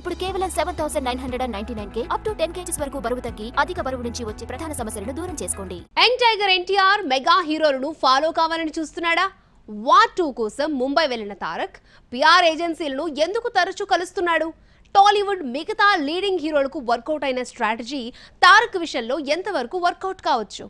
ఇప్పుడు కేవలం 7,999K up to 10 kgs వరకు బరువు తగ్గి అధిక బరువు నుంచి వచ్చే ప్రధాన సమస్యలను దూరం చేసుకోండి. యంగ్ టైగర్ ఎన్టీఆర్ మెగా హీరోలను ఫాలో కావాలని చూస్తున్నాడా? వార్ 2 కోసం ముంబై వెళ్లిన తారక్ పిఆర్ ఏజెన్సీలను ఎందుకు తరచూ కలుస్తున్నాడు? టాలీవుడ్ మిగతా లీడింగ్ హీరోలకు వర్కౌట్ అయిన స్ట్రాటజీ తారక్ విషయంలో ఎంతవరకు వర్కౌట్ కావచ్చు?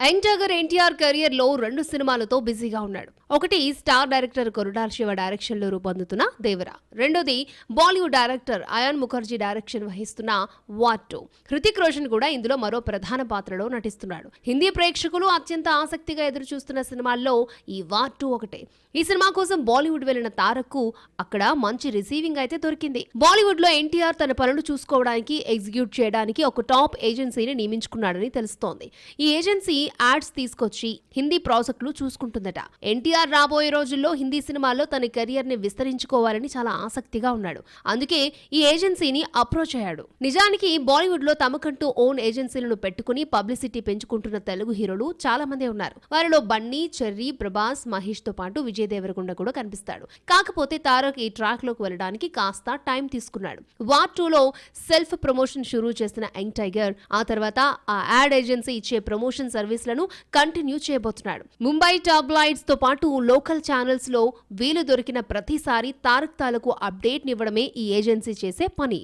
యంగ్ టైగర్ ఎన్టీఆర్ కెరియర్ లో 2 సినిమాలతో బిజీగా ఉన్నాడు. ఒకటి star director Koratala Siva direction లో రూపొందుతున్న దేవరా, రెండోది బాలీవుడ్ డైరెక్టర్ అయాన్ ముఖర్జీ డైరెక్షన్ వహిస్తున్న వార్ 2. హృతిక్ రోషన్ కూడా ఇందులో మరో ప్రధాన పాత్రలో నటిస్తున్నాడు. హిందీ ప్రేక్షకులు అత్యంత ఆసక్తిగా ఎదురు చూస్తున్న సినిమాల్లో ఈ వార్ 2 ఒకటే. ఈ సినిమా కోసం బాలీవుడ్ వెళ్లిన తారక్ కు అక్కడ మంచి రిసీవింగ్ అయితే దొరికింది. బాలీవుడ్ లో ఎన్టీఆర్ తన పనులు చూసుకోవడానికి, ఎగ్జిక్యూట్ చేయడానికి ఒక టాప్ ఏజెన్సీని నియమించుకున్నాడని తెలుస్తోంది. ఈ ఏజెన్సీ యాడ్స్ తీసుకొచ్చి హిందీ ప్రాజెక్టులు చూసుకుంటుందట. ఎన్టీఆర్ రాబోయే రోజుల్లో హిందీ సినిమాల్లో తన కెరియర్ ని విస్తరించుకోవాలని చాలా ఆసక్తిగా ఉన్నాడు. అందుకే ఈ ఏజెన్సీని అప్రోచ్ అయ్యాడు. నిజానికి బాలీవుడ్ లో తమకంటూ ఓన్ ఏజెన్సీలను పెట్టుకుని పబ్లిసిటీ పెంచుకుంటున్న తెలుగు హీరోలు చాలా మంది ఉన్నారు. వారిలో బన్నీ, చెర్రీ, ప్రభాస్, మహేష్ తో పాటు విజయ్ దేవరకొండ కూడా కనిపిస్తాడు. కాకపోతే తారక్ ఈ ట్రాక్ లోకి వెళ్ళడానికి కాస్త టైం తీసుకున్నాడు. వార్ 2లో సెల్ఫ్ ప్రమోషన్ షురూ చేసిన యంగ్ టైగర్ ఆ తర్వాత ఆ యాడ్ ఏజెన్సీ ఇచ్చే ప్రమోషన్ సర్వీసులను కంటిన్యూ చేయబోతున్నాడు. ముంబై టాబ్లాయిడ్స్ తో పాటు లోకల్ ఛానల్స్ లో వీలు దొరికిన ప్రతిసారి తారక్ తాలకు అప్డేట్ నివ్వడమే ఈ ఏజెన్సీ చేసే పని.